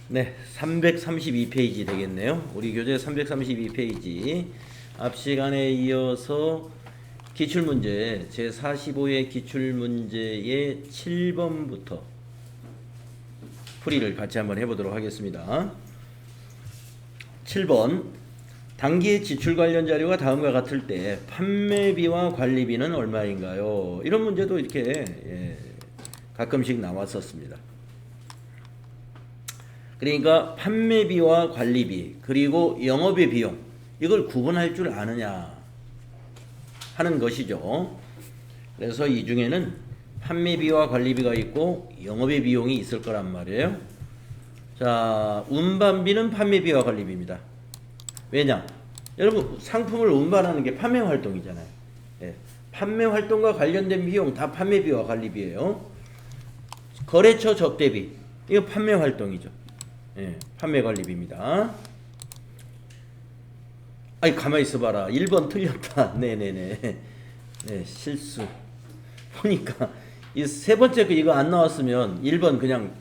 네, 332페이지 되겠네요. 우리 교재 332페이지. 앞 시간에 이어서 기출문제 제45의 기출문제의 7번부터 풀이를 같이 한번 해보도록 하겠습니다. 7번 당기의 지출 관련 자료가 다음과 같을 때 판매비와 관리비는 얼마인가요? 이런 문제도 이렇게 가끔씩 나왔었습니다. 그러니까 판매비와 관리비 그리고 영업의 비용 이걸 구분할 줄 아느냐 하는 것이죠. 그래서 이 중에는 판매비와 관리비가 있고 영업의 비용이 있을 거란 말이에요. 자, 운반비는 판매비와 관리비입니다. 왜냐? 여러분 상품을 운반하는 게 판매 활동이잖아요. 예, 판매 활동과 관련된 비용 다 판매비와 관리비예요. 거래처 접대비 이거 판매 활동이죠. 예, 판매 관리비입니다. 아이 가만히 있어봐라. 1번 틀렸다. 네네네. 네, 실수. 보니까 이 세 번째 거 이거 안 나왔으면 1번 그냥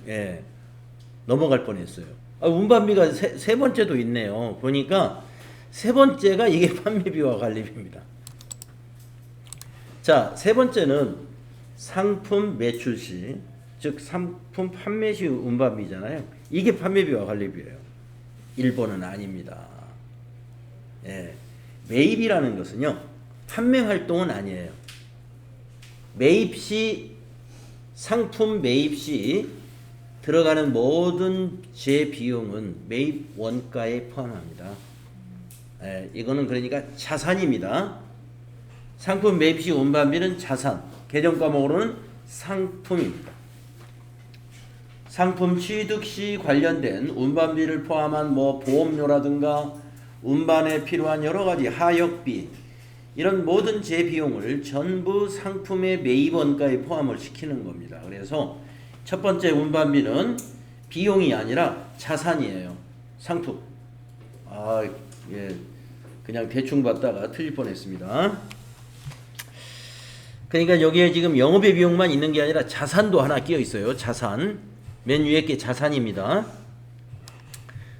넘어갈 뻔했어요. 운반비가 세 번째도 있네요. 보니까 세 번째가 이게 판매비와 관리비입니다. 자, 세 번째는 상품 매출 시, 즉 상품 판매 시 운반비잖아요. 이게 판매비와 관리비예요. 1번은 아닙니다. 예, 매입이라는 것은요 판매 활동은 아니에요. 매입 시 상품 매입 시 들어가는 모든 재비용은 매입 원가에 포함합니다. 예, 이거는 그러니까 자산입니다. 상품 매입 시 운반비는 자산, 개정 과목으로는 상품입니다. 상품 취득 시 관련된 운반비를 포함한 보험료라든가 운반에 필요한 여러 가지 하역비 이런 모든 재비용을 전부 상품의 매입 원가에 포함을 시키는 겁니다. 그래서 첫 번째 운반비는 비용이 아니라 자산이에요. 상품. 그냥 대충 봤다가 틀릴 뻔했습니다. 그러니까 여기에 지금 영업의 비용만 있는 게 아니라 자산도 하나 끼어 있어요. 자산. 맨 위에 게 자산입니다.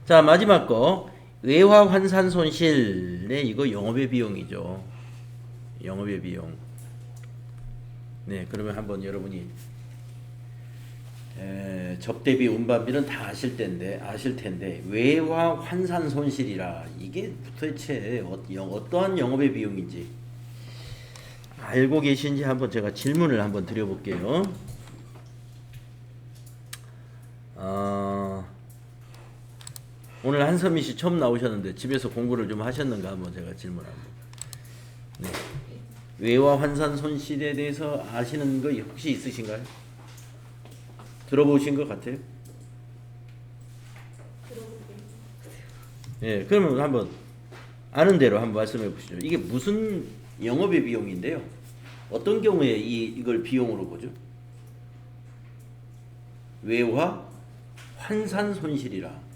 자, 마지막 거 외화 환산 손실. 네, 이거 영업의 비용이죠. 영업의 비용. 네, 그러면 한번 여러분이 접대비, 운반비는 다 아실 텐데 외화 환산 손실이라 이게 도대체 어떠한 영업의 비용인지 알고 계신지 한번 제가 질문을 한번 드려볼게요. 오늘 한선미 씨 처음 나오셨는데 집에서 공부를 좀 하셨는가 한번 제가 질문 한번. 네. 외화 환산 손실에 대해서 아시는 거 혹시 있으신가요? 들어보신 것 같아요? 예, 그러면 한번 아는 대로 한번 말씀해 보시죠. 이게 무슨 영업의 비용인데요? 어떤 경우에 이걸 비용으로 보죠? 외화 환산 손실이라.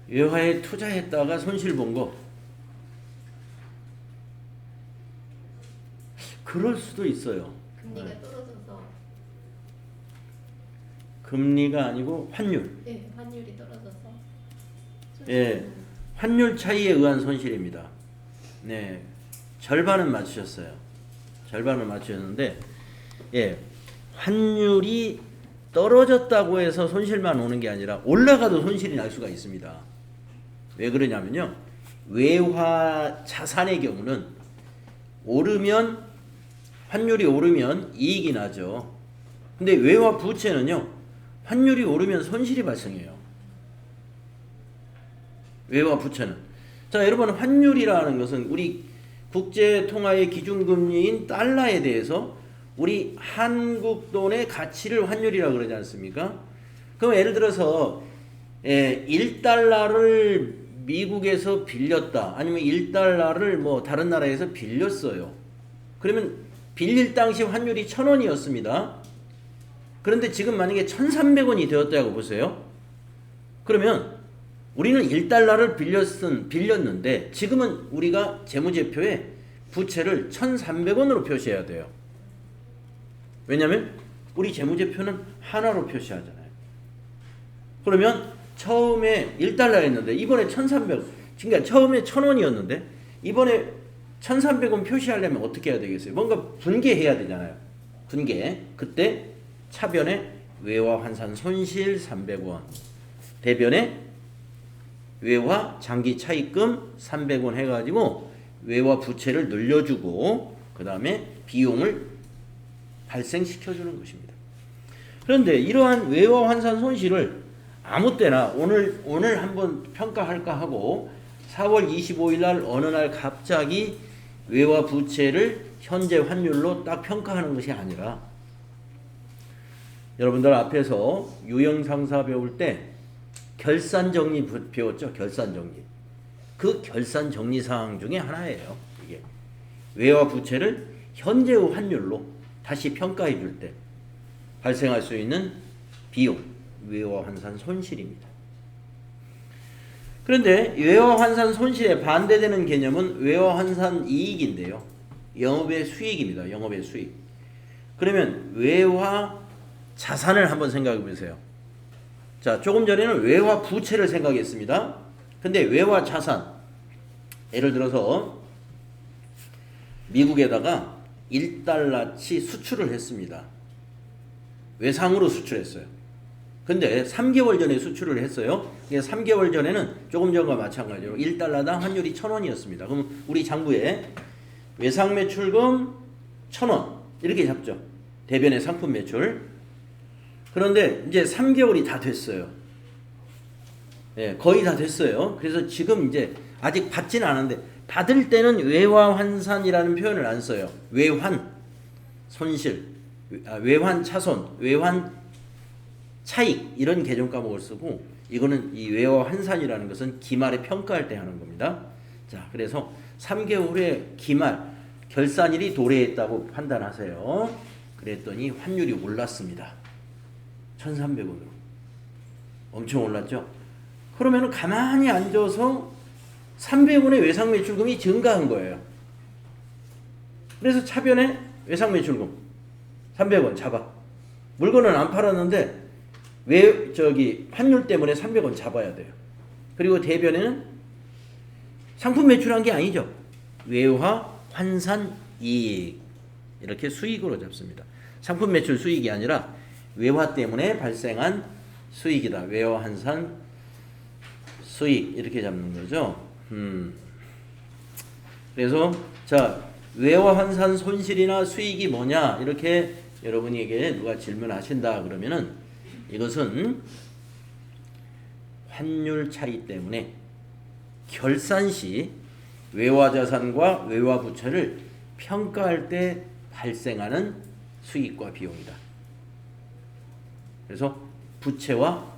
외화에 투자했다가 손실 본 거. 그럴 수도 있어요. 금리가 떨어져서. 금리가 아니고 환율. 네, 환율이 떨어져서. 예, 환율 차이에 의한 손실입니다. 네, 절반은 맞추셨어요. 절반은 맞추셨는데, 예, 환율이 떨어졌다고 해서 손실만 오는 게 아니라 올라가도 손실이 날 수가 있습니다. 왜 그러냐면요, 외화 자산의 경우는 환율이 오르면 이익이 나죠. 근데 외화 부채는요, 환율이 오르면 손실이 발생해요. 외화 부채는. 자, 여러분, 환율이라는 것은 우리 국제 통화의 기준금리인 달러에 대해서 우리 한국 돈의 가치를 환율이라고 그러지 않습니까? 그럼 예를 들어서 1달러를 미국에서 빌렸다. 아니면 1달러를 다른 나라에서 빌렸어요. 그러면 빌릴 당시 환율이 1,000원이었습니다. 그런데 지금 만약에 1,300원이 되었다고 보세요. 그러면 우리는 1달러를 빌렸는데 지금은 우리가 재무제표에 부채를 1,300원으로 표시해야 돼요. 왜냐하면 우리 재무제표는 하나로 표시하잖아요. 그러면 처음에 1달러였는데 이번에 1,300원. 그러니까 처음에 1,000원이었는데 이번에 1,300원 표시하려면 어떻게 해야 되겠어요? 뭔가 분개해야 되잖아요. 분개. 그때 차변에 외화 환산 손실 300원. 대변에 외화 장기 차입금 300원 해가지고 외화 부채를 늘려주고 그 다음에 비용을 발생시켜주는 것입니다. 그런데 이러한 외화 환산 손실을 아무 때나 오늘 한번 평가할까 하고 4월 25일 날 어느 날 갑자기 외화 부채를 현재 환율로 딱 평가하는 것이 아니라 여러분들 앞에서 유형상사 배울 때 결산정리 배웠죠? 결산정리. 그 결산정리 사항 중에 하나예요. 이게 외화 부채를 현재의 환율로 다시 평가해 줄 때 발생할 수 있는 비용, 외화 환산 손실입니다. 그런데 외화 환산 손실에 반대되는 개념은 외화 환산 이익인데요. 영업의 수익입니다. 영업의 수익. 그러면 외화 자산을 한번 생각해 보세요. 자, 조금 전에는 외화 부채를 생각했습니다. 근데 외화 자산, 예를 들어서 미국에다가 1달러치 수출을 했습니다. 외상으로 수출했어요. 근데 3개월 전에 수출을 했어요. 3개월 전에는 조금 전과 마찬가지로 1달러당 환율이 1,000원이었습니다. 그럼 우리 장부에 외상 매출금 1,000원 이렇게 잡죠. 대변의 상품 매출. 그런데 이제 3개월이 다 됐어요. 예, 거의 다 됐어요. 그래서 지금 이제 아직 받지는 않았는데 받을 때는 외화 환산이라는 표현을 안 써요. 외환 손실, 외환 차손, 외환 차익 이런 개정 과목을 쓰고 이거는 이 외화 환산이라는 것은 기말에 평가할 때 하는 겁니다. 자, 그래서 3개월 후에 기말 결산일이 도래했다고 판단하세요. 그랬더니 환율이 올랐습니다. 1,300원으로. 엄청 올랐죠? 그러면 가만히 앉아서 300원의 외상 매출금이 증가한 거예요. 그래서 차변에 외상 매출금 300원 잡아. 물건은 안 팔았는데 환율 때문에 300원 잡아야 돼요. 그리고 대변에는 상품 매출한 게 아니죠. 외화 환산 이익. 이렇게 수익으로 잡습니다. 상품 매출 수익이 아니라 외화 때문에 발생한 수익이다. 외화 환산 수익 이렇게 잡는 거죠. 그래서 자, 외화 환산 손실이나 수익이 뭐냐 이렇게 여러분에게 누가 질문하신다 그러면은 이것은 환율 차이 때문에 결산 시 외화 자산과 외화 부채를 평가할 때 발생하는 수익과 비용이다. 그래서 부채와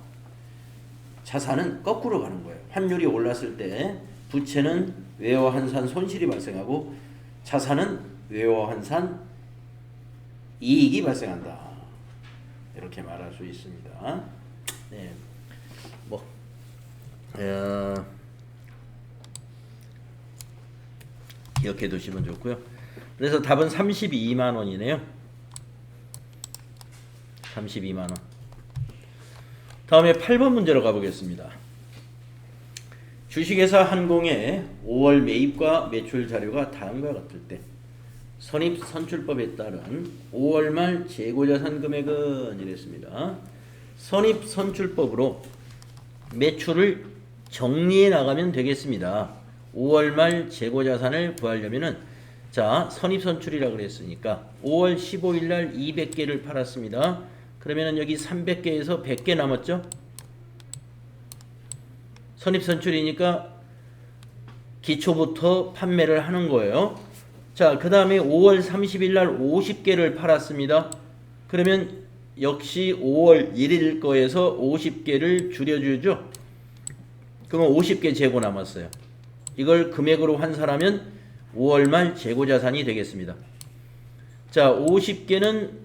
자산은 거꾸로 가는 거예요. 환율이 올랐을 때 부채는 외화 환산 손실이 발생하고 자산은 외화 환산 이익이 발생한다. 이렇게 말할 수 있습니다. 네, 기억해 두시면 좋고요. 그래서 답은 32만 원이네요. 32만 원. 다음에 8번 문제로 가보겠습니다. 주식회사 한공의 5월 매입과 매출 자료가 다음과 같을 때 선입선출법에 따른 5월 말 재고자산 금액은 이랬습니다. 선입선출법으로 매출을 정리해 나가면 되겠습니다. 5월 말 재고자산을 구하려면은 자, 선입선출이라고 그랬으니까 5월 15일 날 200개를 팔았습니다. 그러면은 여기 300개에서 100개 남았죠? 선입선출이니까 기초부터 판매를 하는 거예요. 자, 그 다음에 5월 30일 날 50개를 팔았습니다. 그러면 역시 5월 1일 거에서 50개를 줄여주죠. 그러면 50개 재고 남았어요. 이걸 금액으로 환산하면 5월 말 재고자산이 되겠습니다. 자, 50개는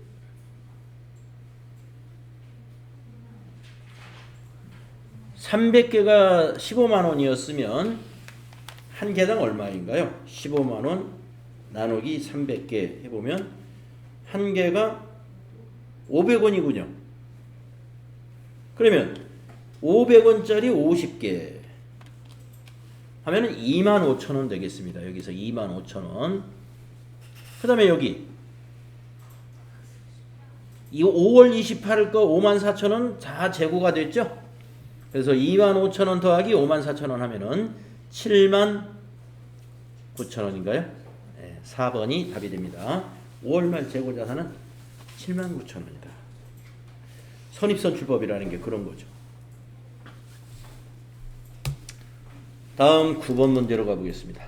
300개가 15만 원이었으면 한 개당 얼마인가요? 15만 원 나누기 300개 해보면 한 개가 500원이군요. 그러면 500원짜리 50개 하면은 25,000원 되겠습니다. 여기서 25,000원. 그 다음에 여기 이 5월 28일 거 54,000원 다 재고가 됐죠? 그래서 25,000원 더하기 54,000원 하면은 79,000원인가요? 네, 4번이 답이 됩니다. 5월 말 재고 자산은 79,000원이다. 선입선출법이라는 게 그런 거죠. 다음 9번 문제로 가보겠습니다.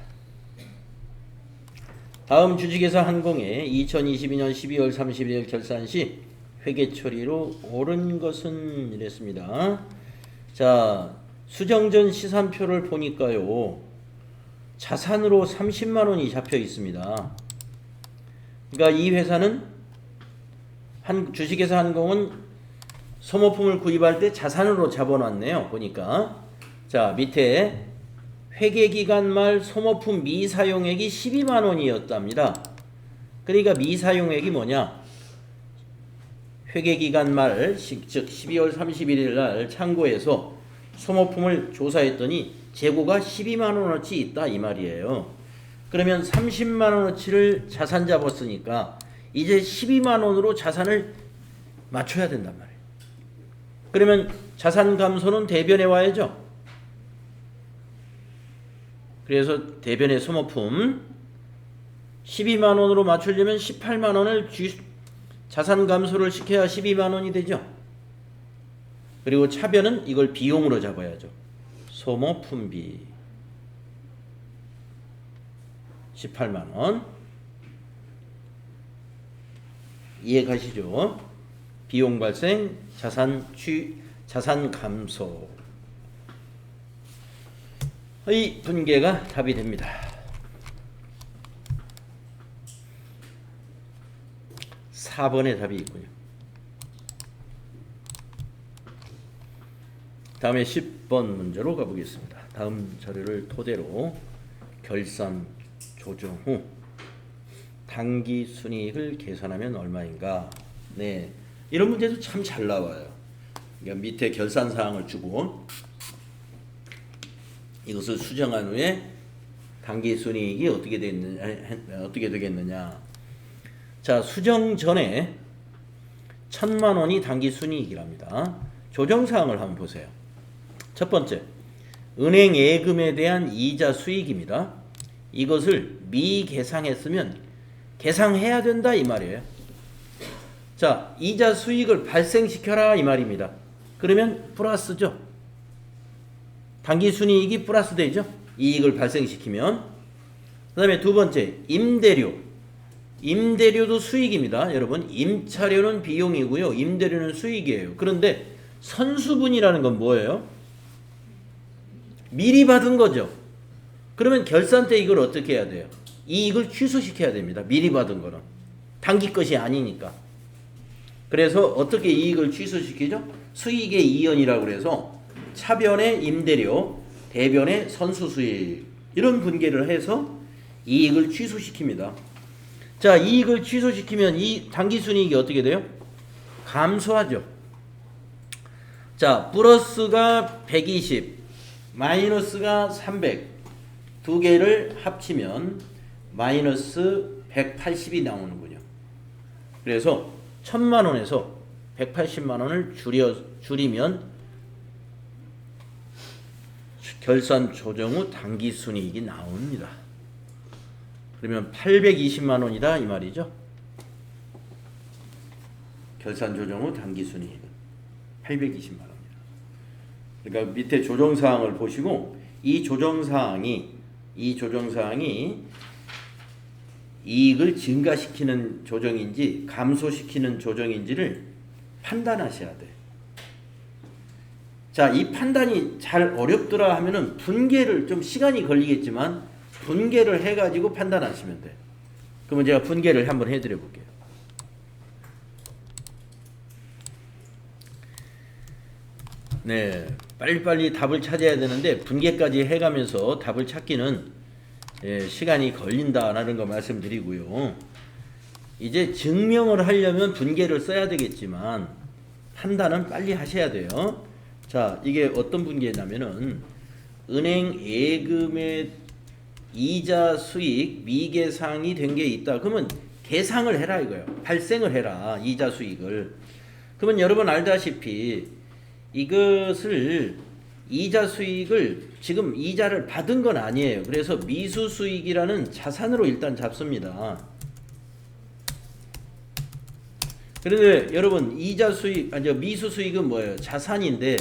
다음 주식회사 항공의 2022년 12월 31일 결산 시 회계 처리로 옳은 것은 이랬습니다. 자, 수정전 시산표를 보니까요. 자산으로 30만 원이 잡혀 있습니다. 그러니까 이 회사는 주식회사 항공은 소모품을 구입할 때 자산으로 잡아놨네요. 보니까 자 밑에 회계기간 말 소모품 미사용액이 12만 원이었답니다. 그러니까 미사용액이 뭐냐? 회계기간 말, 즉 12월 31일 날 창고에서 소모품을 조사했더니 재고가 12만 원어치 있다 이 말이에요. 그러면 30만 원어치를 자산 잡았으니까 이제 12만 원으로 자산을 맞춰야 된단 말이에요. 그러면 자산 감소는 대변에 와야죠. 그래서 대변의 소모품 12만 원으로 맞추려면 18만 원을 자산 감소를 시켜야 12만 원이 되죠. 그리고 차변은 이걸 비용으로 잡아야죠. 소모품비 18만 원. 이해 가시죠? 비용 발생, 자산 감소. 이 분계가 답이 됩니다. 4번에 답이 있군요. 다음에 10번 문제로 가보겠습니다. 다음 자료를 토대로 결산 조정 후 당기 순이익을 계산하면 얼마인가. 네, 이런 문제도 참 잘 나와요. 그러니까 밑에 결산 사항을 주고 이것을 수정한 후에 당기 순이익이 어떻게 되겠느냐. 자, 수정 전에 1,000만 원이 당기 순이익이랍니다. 조정 사항을 한번 보세요. 첫 번째, 은행 예금에 대한 이자 수익입니다. 이것을 미계상했으면 계상해야 된다 이 말이에요. 자, 이자 수익을 발생시켜라 이 말입니다. 그러면 플러스죠. 당기순이익이 플러스 되죠. 이익을 발생시키면. 그 다음에 두 번째, 임대료도 수익입니다. 여러분, 임차료는 비용이고요. 임대료는 수익이에요. 그런데 선수분이라는 건 뭐예요? 미리 받은 거죠. 그러면 결산 때 이걸 어떻게 해야 돼요? 이익을 취소시켜야 됩니다. 미리 받은 거는. 당기 것이 아니니까. 그래서 어떻게 이익을 취소시키죠? 수익의 이연이라고 그래서 차변의 임대료, 대변의 선수수익 이런 분계를 해서 이익을 취소시킵니다. 자, 이익을 취소시키면 이 당기순이익이 어떻게 돼요? 감소하죠. 자, 플러스가 120, 마이너스가 300 두 개를 합치면 마이너스 180이 나오는군요. 그래서 1,000만 원에서 180만 원을 줄이면 결산 조정 후 당기순이익이 나옵니다. 그러면 820만 원이다 이 말이죠. 결산 조정 후 당기순이익은 820만 원이다. 그러니까 밑에 조정사항을 보시고 이 조정사항이 이익을 증가시키는 조정인지 감소시키는 조정인지를 판단하셔야 돼. 자, 이 판단이 잘 어렵더라 하면은 분계를 좀 시간이 걸리겠지만 분계를 해가지고 판단하시면 돼. 그러면 제가 분계를 한번 해드려 볼게요. 네, 빨리빨리 답을 찾아야 되는데 분계까지 해가면서 답을 찾기는 시간이 걸린다라는 거 말씀드리고요. 이제 증명을 하려면 분계를 써야 되겠지만 판단은 빨리 하셔야 돼요. 자, 이게 어떤 분계냐면은 은행 예금의 이자 수익 미계상이 된 게 있다. 그러면 계상을 해라 이거예요. 발생을 해라. 이자 수익을. 그러면 여러분 알다시피 이것을 이자 수익을 지금 이자를 받은 건 아니에요. 그래서 미수 수익이라는 자산으로 일단 잡습니다. 그런데 여러분 이자 수익 아니 미수 수익은 뭐예요? 자산인데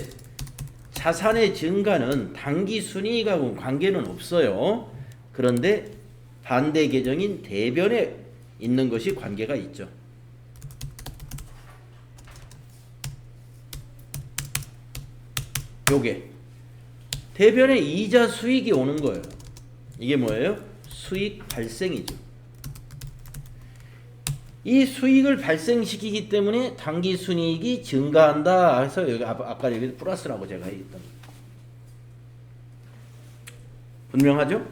자산의 증가는 당기 순이익하고 관계는 없어요. 그런데 반대 계정인 대변에 있는 것이 관계가 있죠. 요게 대변에 이자 수익이 오는 거예요. 이게 뭐예요? 수익 발생이죠. 이 수익을 발생시키기 때문에 당기순이익이 증가한다. 해서 여기 아까 여기 플러스라고 제가 했던. 분명하죠?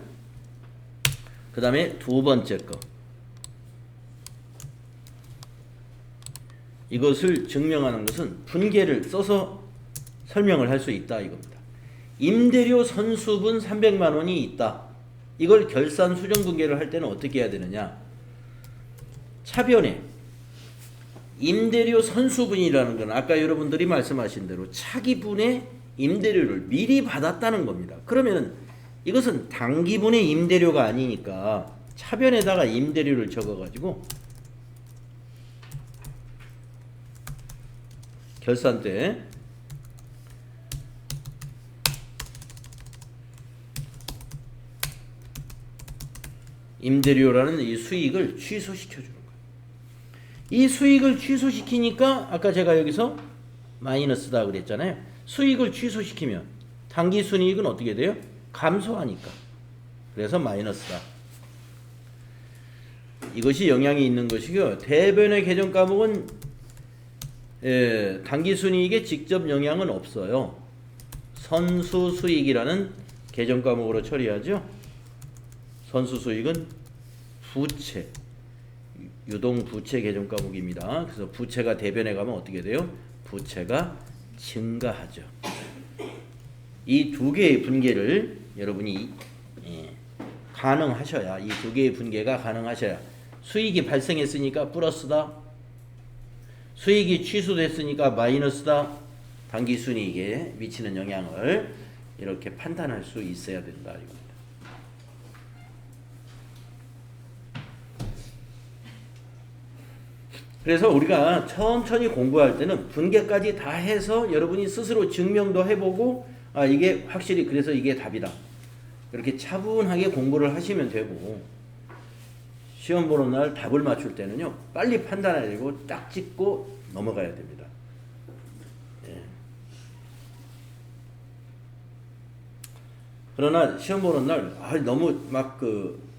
그 다음에 두 번째 거. 이것을 증명하는 것은 분계를 써서 설명을 할 수 있다 이겁니다. 임대료 선수분 300만 원이 있다. 이걸 결산 수정 분계를 할 때는 어떻게 해야 되느냐? 차변에 임대료 선수분이라는 건 아까 여러분들이 말씀하신 대로 차기분의 임대료를 미리 받았다는 겁니다. 그러면 이것은 단기분의 임대료가 아니니까 차변에다가 임대료를 적어가지고 결산 때 임대료라는 이 수익을 취소시켜 주는 거예요. 이 수익을 취소시키니까 아까 제가 여기서 마이너스다 그랬잖아요. 수익을 취소시키면 당기순이익은 어떻게 돼요? 감소하니까. 그래서 마이너스다. 이것이 영향이 있는 것이고요. 대변의 계정 과목은 당기순이익에 직접 영향은 없어요. 선수수익이라는 계정 과목으로 처리하죠. 선수수익은 부채, 유동부채 계정 과목입니다. 그래서 부채가 대변에 가면 어떻게 돼요? 부채가 증가하죠. 이 두 개의 분계를 여러분이 가능하셔야, 이 두 개의 분계가 가능하셔야 수익이 발생했으니까 플러스다, 수익이 취소됐으니까 마이너스다, 당기순이익에 미치는 영향을 이렇게 판단할 수 있어야 된다 이겁니다. 그래서 우리가 천천히 공부할 때는 분계까지 다 해서 여러분이 스스로 증명도 해보고 이게 확실히 그래서 이게 답이다. 이렇게 차분하게 공부를 하시면 되고 시험 보는 날 답을 맞출 때는요. 빨리 판단해야 되고 딱 찍고 넘어가야 됩니다. 예. 그러나 시험 보는 날 너무 막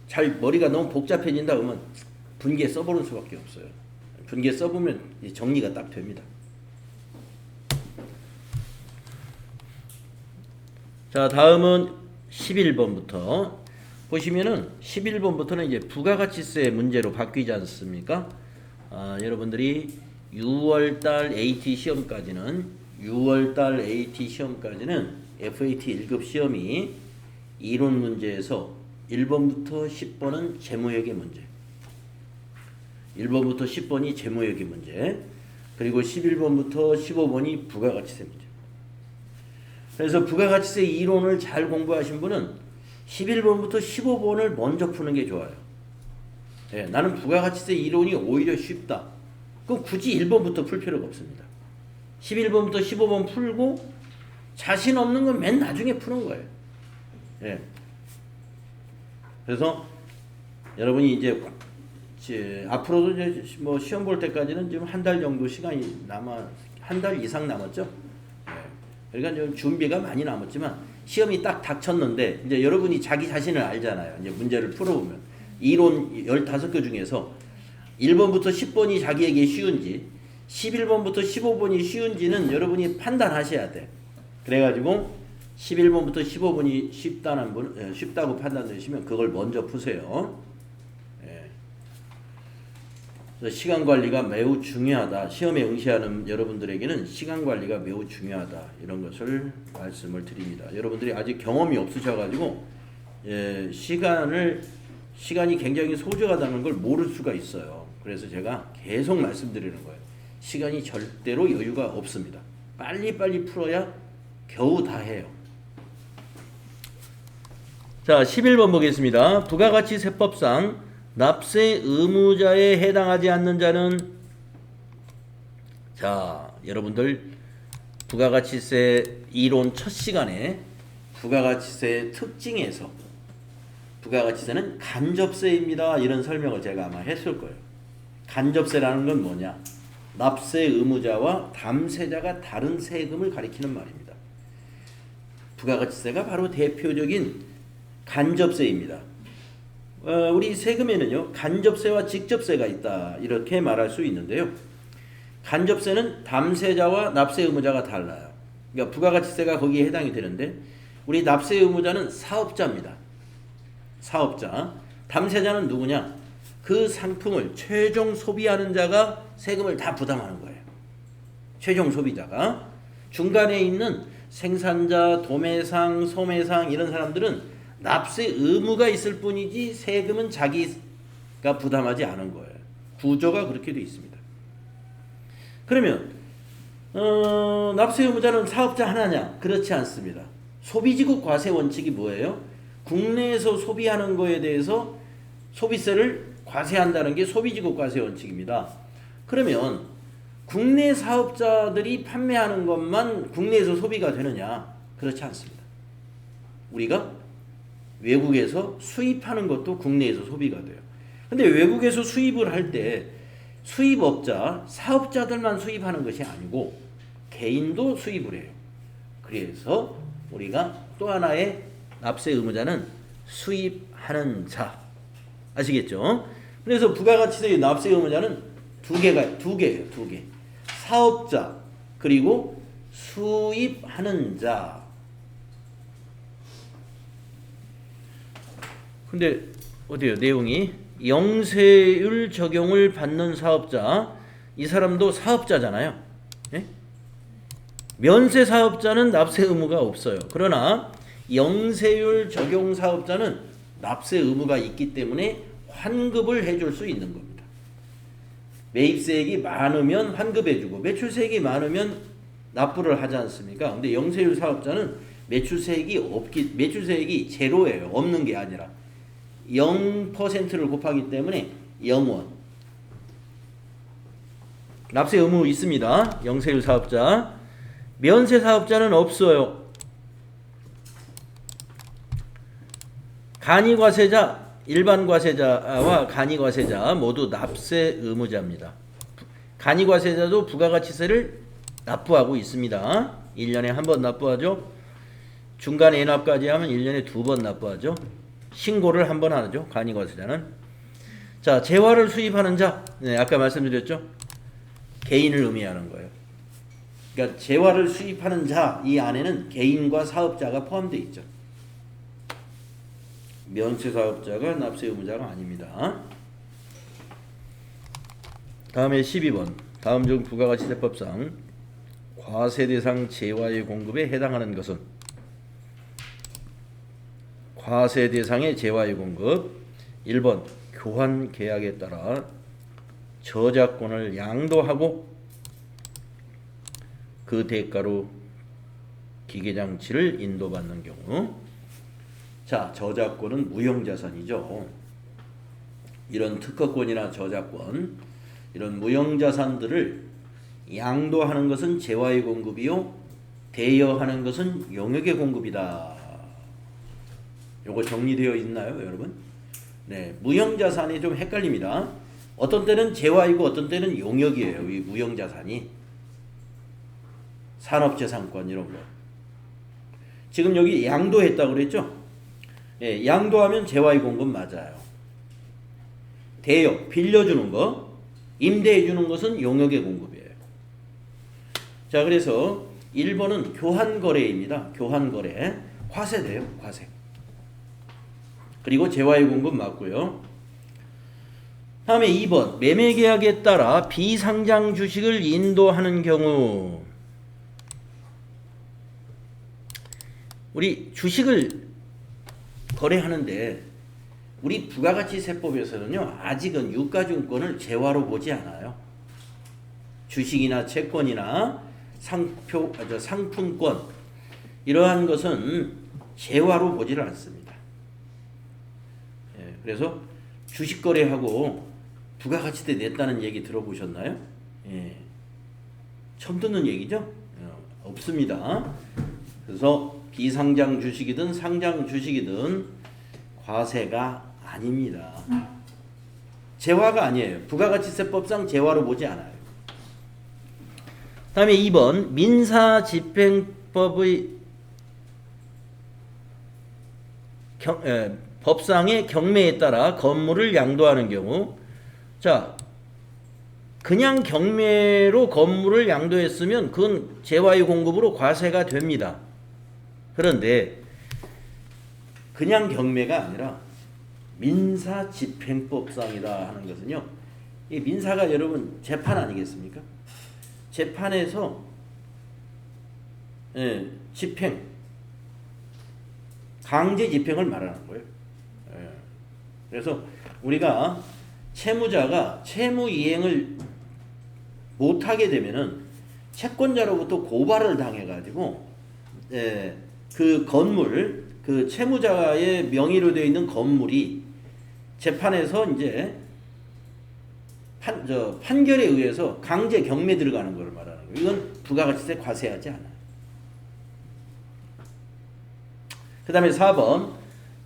잘 머리가 너무 복잡해진다 그러면 분계 써보는 수밖에 없어요. 분계 써보면 정리가 딱 됩니다. 자, 다음은 11번부터 보시면은 11번부터는 이제 부가가치세 문제로 바뀌지 않습니까? 여러분들이 6월달 AT 시험까지는 FAT 1급 시험이 이론 문제에서 1번부터 10번은 재무회계 문제, 1번부터 10번이 재무회계 문제, 그리고 11번부터 15번이 부가가치세 문제. 그래서 부가가치세 이론을 잘 공부하신 분은 11번부터 15번을 먼저 푸는 게 좋아요. 네, 나는 부가가치세 이론이 오히려 쉽다. 그럼 굳이 1번부터 풀 필요가 없습니다. 11번부터 15번 풀고 자신 없는 건 맨 나중에 푸는 거예요. 네. 그래서 여러분이 이제 앞으로도 이제 뭐 시험 볼 때까지는 지금 한 달 정도 시간이 한 달 이상 남았죠. 그러니까 좀 준비가 많이 남았지만 시험이 딱 닥쳤는데 이제 여러분이 자기 자신을 알잖아요. 이제 문제를 풀어보면 이론 15개 중에서 1번부터 10번이 자기에게 쉬운지 11번부터 15번이 쉬운지는 여러분이 판단하셔야 돼. 그래가지고 11번부터 15번이 쉽다고 판단되시면 그걸 먼저 푸세요. 예. 그래서 시간 관리가 매우 중요하다. 시험에 응시하는 여러분들에게는 시간 관리가 매우 중요하다. 이런 것을 말씀을 드립니다. 여러분들이 아직 경험이 없으셔가지고 시간이 굉장히 소중하다는 걸 모를 수가 있어요. 그래서 제가 계속 말씀드리는 거예요. 시간이 절대로 여유가 없습니다. 빨리빨리 풀어야 겨우 다 해요. 자, 11번 보겠습니다. 부가가치 세법상 납세 의무자에 해당하지 않는 자는, 자, 여러분들 부가가치세 이론 첫 시간에 부가가치세의 특징에서 부가가치세는 간접세입니다. 이런 설명을 제가 아마 했을 거예요. 간접세라는 건 뭐냐? 납세 의무자와 담세자가 다른 세금을 가리키는 말입니다. 부가가치세가 바로 대표적인 간접세입니다. 우리 세금에는요, 간접세와 직접세가 있다. 이렇게 말할 수 있는데요. 간접세는 담세자와 납세 의무자가 달라요. 그러니까 부가가치세가 거기에 해당이 되는데, 우리 납세 의무자는 사업자입니다. 사업자. 담세자는 누구냐? 그 상품을 최종 소비하는 자가 세금을 다 부담하는 거예요. 최종 소비자가. 중간에 있는 생산자, 도매상, 소매상 이런 사람들은 납세 의무가 있을 뿐이지 세금은 자기가 부담하지 않은 거예요. 구조가 그렇게 되어 있습니다. 그러면 납세 의무자는 사업자 하나냐? 그렇지 않습니다. 소비지국 과세 원칙이 뭐예요? 국내에서 소비하는 거에 대해서 소비세를 과세한다는 게 소비지국 과세 원칙입니다. 그러면 국내 사업자들이 판매하는 것만 국내에서 소비가 되느냐? 그렇지 않습니다. 우리가 외국에서 수입하는 것도 국내에서 소비가 돼요. 근데 외국에서 수입을 할 때 수입업자, 사업자들만 수입하는 것이 아니고 개인도 수입을 해요. 그래서 우리가 또 하나의 납세 의무자는 수입하는 자. 아시겠죠? 그래서 부가가치세의 납세 의무자는 두 개예요. 두 개. 사업자 그리고 수입하는 자. 근데 어디요? 내용이 영세율 적용을 받는 사업자, 이 사람도 사업자잖아요. 예? 면세 사업자는 납세 의무가 없어요. 그러나 영세율 적용 사업자는 납세 의무가 있기 때문에 환급을 해줄 수 있는 겁니다. 매입세액이 많으면 환급해주고 매출세액이 많으면 납부를 하지 않습니까? 근데 영세율 사업자는 매출세액이 제로예요. 없는 게 아니라 0%를 곱하기 때문에 0원. 납세 의무 있습니다. 영세율 사업자. 면세 사업자는 없어요. 간이과세자, 일반 과세자와 간이과세자 모두 납세 의무자입니다. 간이과세자도 부가가치세를 납부하고 있습니다. 1년에 한 번 납부하죠. 중간 애납까지 하면 1년에 2번 납부하죠. 신고를 한 번 하죠. 간이과세자는. 자, 재화를 수입하는 자. 네, 아까 말씀드렸죠. 개인을 의미하는 거예요. 그러니까 재화를 수입하는 자, 이 안에는 개인과 사업자가 포함되어 있죠. 면세 사업자가 납세 의무자가 아닙니다. 다음에 12번. 다음 중 부가가치세법상 과세 대상 재화의 공급에 해당하는 것은? 과세 대상의 재화의 공급. 1번 교환 계약에 따라 저작권을 양도하고 그 대가로 기계장치를 인도받는 경우. 자, 저작권은 무형자산이죠. 이런 특허권이나 저작권, 이런 무형자산들을 양도하는 것은 재화의 공급이요, 대여하는 것은 용역의 공급이다. 요거 정리되어 있나요, 여러분? 네, 무형자산이 좀 헷갈립니다. 어떤 때는 재화이고 어떤 때는 용역이에요. 이 무형자산이. 산업재산권 이런 거. 지금 여기 양도했다고 그랬죠? 예, 양도하면 재화의 공급 맞아요. 대여, 빌려주는 거, 임대해주는 것은 용역의 공급이에요. 자, 그래서 1번은 교환거래입니다. 교환거래. 과세돼요, 과세. 그리고 재화의 공급 맞고요. 다음에 2번 매매계약에 따라 비상장 주식을 인도하는 경우 우리 주식을 거래하는데 우리 부가가치세법에서는요 아직은 유가증권을 재화로 보지 않아요. 주식이나 채권이나 상품권 이러한 것은 재화로 보지를 않습니다. 그래서 주식 거래하고 부가가치세 냈다는 얘기 들어보셨나요? 처음 듣는 얘기죠? 없습니다. 그래서 비상장 주식이든 상장 주식이든 과세가 아닙니다. 재화가 아니에요. 부가가치세법상 재화로 보지 않아요. 다음에 2번 민사집행법의 법상의 경매에 따라 건물을 양도하는 경우 자 그냥 경매로 건물을 양도했으면 그건 재화의 공급으로 과세가 됩니다. 그런데 그냥 경매가 아니라 민사집행법상이다 하는 것은요 이 민사가 여러분 재판 아니겠습니까? 재판에서 집행 강제 집행을 말하는 거예요. 그래서 우리가 채무자가 채무 이행을 못하게 되면은 채권자로부터 고발을 당해가지고 그 건물 그 채무자의 명의로 되어 있는 건물이 재판에서 이제 판결에 의해서 강제 경매 들어가는 걸 말하는 거예요. 이건 부가가치세 과세하지 않아요. 그 다음에 4번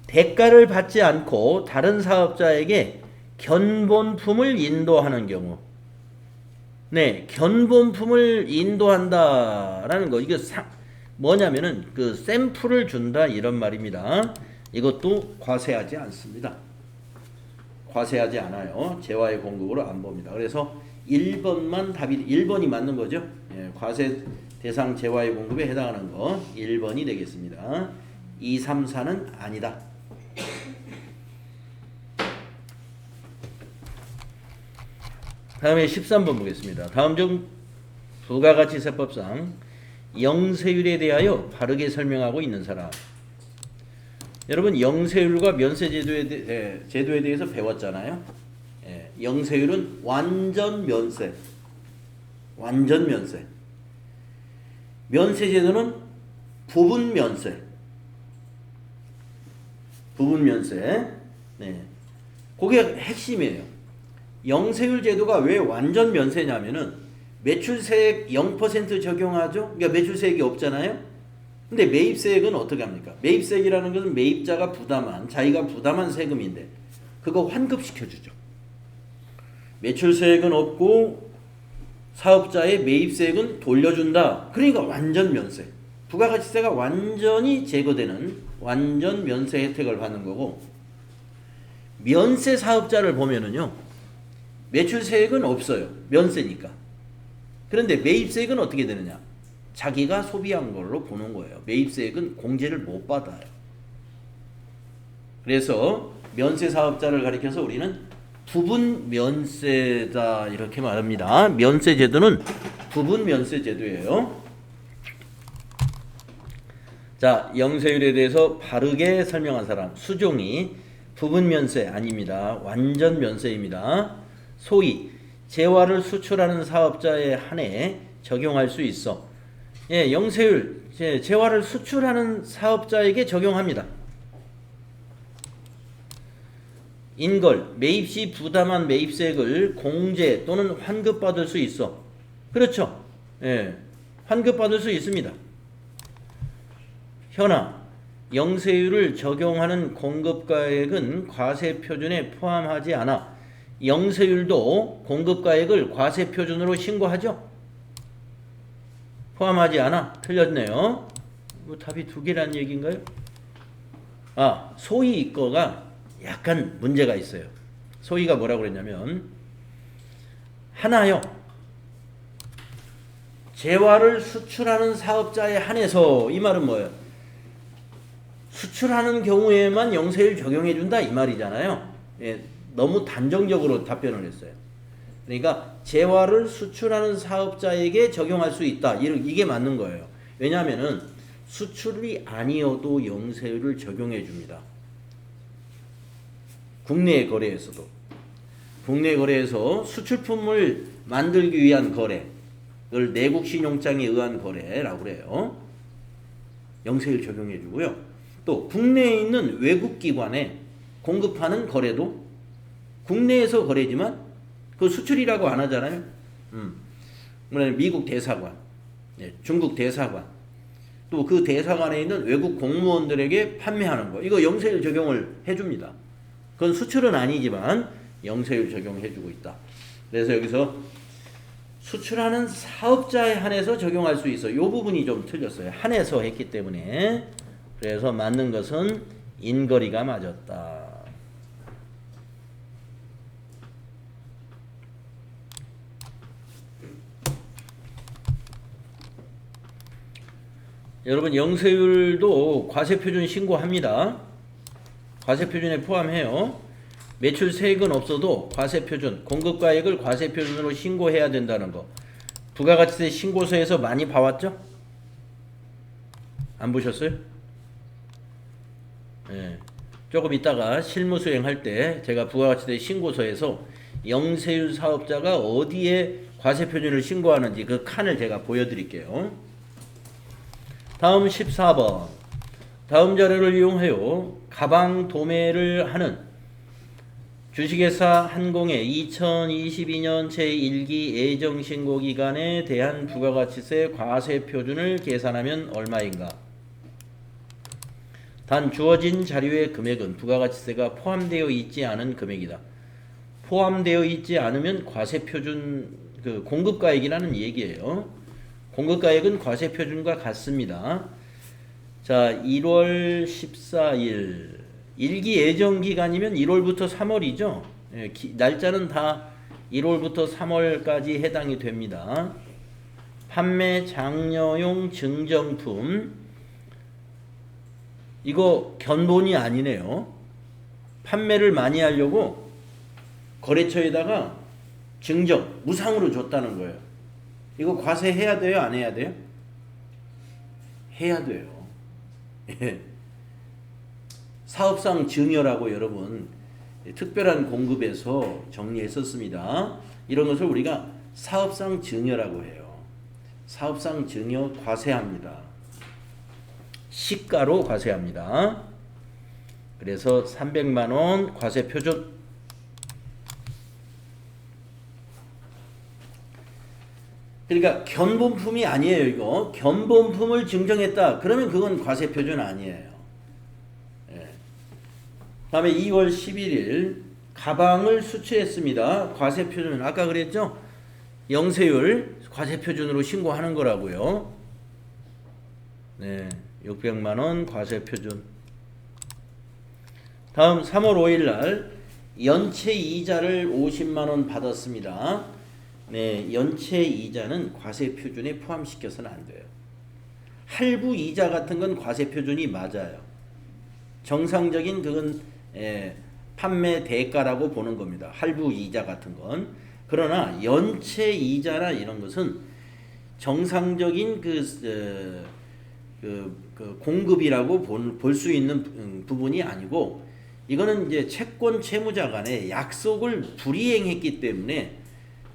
대가를 받지 않고 다른 사업자에게 견본품을 인도하는 경우 견본품을 인도한다라는 거 이게 뭐냐면은 그 샘플을 준다 이런 말입니다. 이것도 과세하지 않습니다. 과세하지 않아요. 재화의 공급으로 안 봅니다. 그래서 1번만 답이 1번이 맞는 거죠. 과세 대상 재화의 공급에 해당하는 거 1번이 되겠습니다. 2, 3, 4는 아니다. 다음에 13번 보겠습니다. 다음 중 부가가치세법상 영세율에 대하여 바르게 설명하고 있는 사람. 여러분 영세율과 면세제도에 대해서 배웠잖아요. 영세율은 완전 면세. 완전 면세. 면세제도는 부분 면세. 부분 면세. 그게 핵심이에요. 영세율 제도가 왜 완전 면세냐면은 매출세액 0% 적용하죠. 그러니까 매출세액이 없잖아요. 근데 매입세액은 어떻게 합니까? 매입세액이라는 것은 매입자가 자기가 부담한 세금인데 그거 환급시켜주죠. 매출세액은 없고 사업자의 매입세액은 돌려준다. 그러니까 완전 면세. 부가가치세가 완전히 제거되는 완전 면세 혜택을 받는 거고 면세 사업자를 보면은요. 매출세액은 없어요. 면세니까. 그런데 매입세액은 어떻게 되느냐? 자기가 소비한 걸로 보는 거예요. 매입세액은 공제를 못 받아요. 그래서 면세 사업자를 가리켜서 우리는 부분 면세다 이렇게 말합니다. 면세 제도는 부분 면세 제도예요. 자, 영세율에 대해서 바르게 설명한 사람. 수종이 부분 면세 아닙니다. 완전 면세입니다. 소위 재화를 수출하는 사업자에 한해 적용할 수 있어. 영세율 재화를 수출하는 사업자에게 적용합니다. 인걸 매입 시 부담한 매입세액을 공제 또는 환급받을 수 있어. 그렇죠? 환급받을 수 있습니다. 현황 영세율을 적용하는 공급가액은 과세 표준에 포함하지 않아 영세율도 공급가액을 과세 표준으로 신고하죠? 포함하지 않아? 틀렸네요. 뭐 답이 두 개라는 얘기인가요? 소위 이거가 약간 문제가 있어요. 소위가 뭐라고 그랬냐면 하나요. 재화를 수출하는 사업자에 한해서 이 말은 뭐예요? 수출하는 경우에만 영세율 적용해준다 이 말이잖아요. 너무 단정적으로 답변을 했어요. 그러니까 재화를 수출하는 사업자에게 적용할 수 있다. 이게 맞는 거예요. 왜냐하면은 수출이 아니어도 영세율을 적용해 줍니다. 국내 거래에서도. 국내 거래에서 수출품을 만들기 위한 거래, 그걸 내국 신용장에 의한 거래라고 그래요. 영세율 적용해 주고요. 또 국내에 있는 외국 기관에 공급하는 거래도 국내에서 거래지만 그 수출이라고 안 하잖아요. 미국 대사관, 중국 대사관, 또 그 대사관에 있는 외국 공무원들에게 판매하는 거, 이거 영세율 적용을 해줍니다. 그건 수출은 아니지만 영세율 적용해주고 있다. 그래서 여기서 수출하는 사업자에 한해서 적용할 수 있어. 이 부분이 좀 틀렸어요. 한해서 했기 때문에. 그래서 맞는 것은 인거리가 맞았다. 여러분 영세율도 과세표준 신고합니다. 과세표준에 포함해요. 매출세액은 없어도 과세표준, 공급가액을 과세표준으로 신고해야 된다는 거. 부가가치세 신고서에서 많이 봐왔죠? 안 보셨어요? 네. 조금 이따가 실무 수행할 때 제가 부가가치세 신고서에서 영세율 사업자가 어디에 과세표준을 신고하는지 그 칸을 제가 보여드릴게요. 다음 14번. 다음 자료를 이용하여 가방 도매를 하는 주식회사 한공의 2022년 제1기 예정신고기간에 대한 부가가치세 과세표준을 계산하면 얼마인가? 단 주어진 자료의 금액은 부가가치세가 포함되어 있지 않은 금액이다. 포함되어 있지 않으면 과세표준 그 공급가액이라는 얘기예요. 공급가액은 과세표준과 같습니다. 자, 1월 14일 1기 예정기간이면 1월부터 3월이죠. 날짜는 다 1월부터 3월까지 해당이 됩니다. 판매 장려용 증정품, 이거 견본이 아니네요. 판매를 많이 하려고 거래처에다가 증정, 무상으로 줬다는 거예요. 이거 과세해야 돼요? 안 해야 돼요? 해야 돼요. 사업상 증여라고 여러분 특별한 공급에서 정리했었습니다. 이런 것을 우리가 사업상 증여라고 해요. 사업상 증여 과세합니다. 시가로 과세합니다. 그래서 300만 원 과세 표준. 그러니까 견본품이 아니에요. 이거 견본품을 증정했다. 그러면 그건 과세 표준 아니에요. 다음에 2월 11일 가방을 수출했습니다. 과세 표준 아까 그랬죠? 영세율 과세 표준으로 신고하는 거라고요. 네, 600만 원 과세 표준. 다음 3월 5일 날 연체 이자를 50만 원 받았습니다. 네, 연체 이자는 과세 표준에 포함시켜서는 안 돼요. 할부 이자 같은 건 과세 표준이 맞아요. 정상적인 그건 판매 대가라고 보는 겁니다. 할부 이자 같은 건. 그러나 연체 이자나 이런 것은 정상적인 그 공급이라고 볼 수 있는 부분이 아니고, 이거는 이제 채권 채무자 간에 약속을 불이행했기 때문에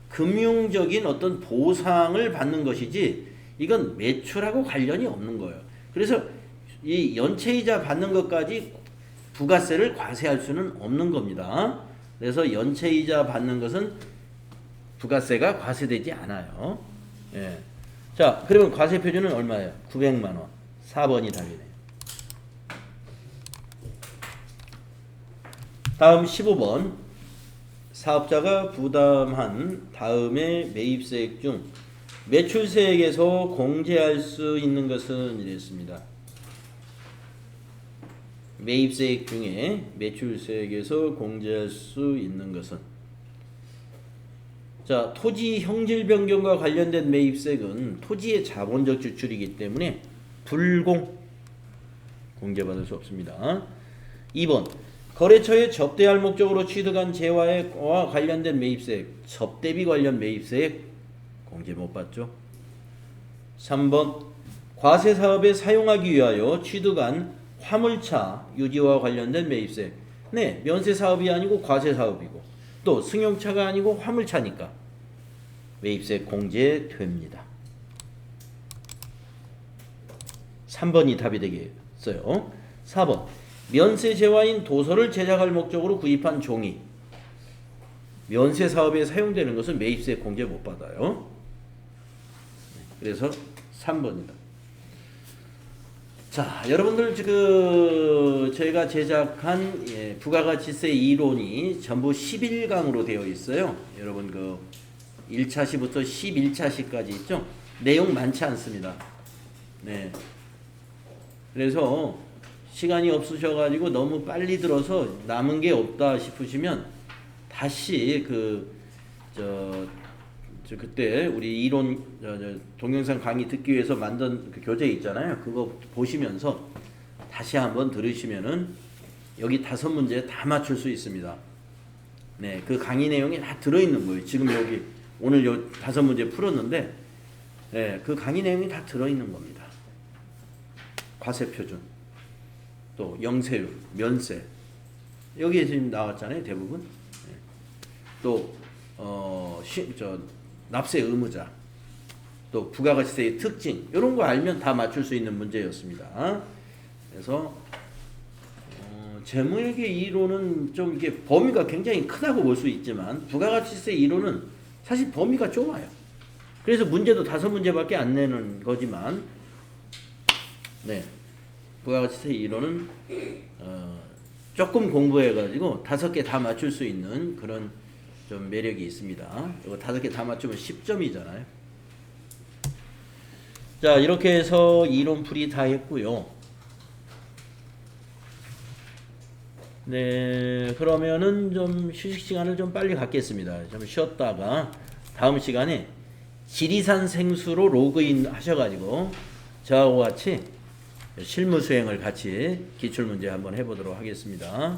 금융적인 어떤 보상을 받는 것이지 이건 매출하고 관련이 없는 거예요. 그래서 이 연체이자 받는 것까지 부가세를 과세할 수는 없는 겁니다. 그래서 연체이자 받는 것은 부가세가 과세되지 않아요. 예. 자, 그러면 과세 표준은 얼마예요? 900만 원. 4번이 답이네요. 다음 15번. 사업자가 부담한 다음의 매입세액 중 매출세액에서 공제할 수 있는 것은 이랬습니다. 매입세액 중에 매출세액에서 공제할 수 있는 것은, 자, 토지 형질 변경과 관련된 매입세액은 토지의 자본적 지출이기 때문에 공제받을 수 없습니다. 2번 거래처에 접대할 목적으로 취득한 재화와 관련된 매입세액, 접대비 관련 매입세액 공제 못 받죠. 3번 과세사업에 사용하기 위하여 취득한 화물차 유지와 관련된 매입세액. 네, 면세사업이 아니고 과세사업이고 또 승용차가 아니고 화물차니까 매입세액 공제됩니다. 3번이 답이 되겠어요. 4번 면세재화인 도서를 제작할 목적으로 구입한 종이. 면세사업에 사용되는 것은 매입세액 공제 못 받아요. 그래서 3번이다. 자, 여러분들 지금 저희가 제작한 부가가치세 이론이 전부 11강으로 되어 있어요. 여러분 그 1차시부터 11차시까지 있죠. 내용 많지 않습니다. 네. 그래서 시간이 없으셔가지고 너무 빨리 들어서 남은 게 없다 싶으시면 다시 그때 우리 이론 동영상 강의 듣기 위해서 만든 그 교재 있잖아요. 그거 보시면서 다시 한번 들으시면은 여기 5문제 다 맞출 수 있습니다. 네, 그 강의 내용이 다 들어있는 거예요. 지금 여기 오늘 요 5문제 풀었는데, 네, 그 강의 내용이 다 들어있는 겁니다. 과세표준, 또 영세율, 면세 여기에 지금 나왔잖아요. 대부분. 네. 또 납세 의무자, 또 부가가치세의 특징 이런 거 알면 다 맞출 수 있는 문제였습니다. 그래서 재무회계 이론은 좀 이게 범위가 굉장히 크다고 볼 수 있지만 부가가치세 이론은 사실 범위가 좁아요. 그래서 문제도 5문제밖에 안 내는 거지만, 네, 부가가치세 이론은 조금 공부해가지고 5개 다 맞출 수 있는 그런 좀 매력이 있습니다. 이거 5개 다 맞추면 10점이잖아요. 자, 이렇게 해서 이론풀이 다 했고요. 네, 그러면은 좀 휴식 시간을 좀 빨리 갖겠습니다. 좀 쉬었다가 다음 시간에 지리산 생수로 로그인 하셔가지고 저하고 같이 실무 수행을 같이 기출문제 한번 해보도록 하겠습니다.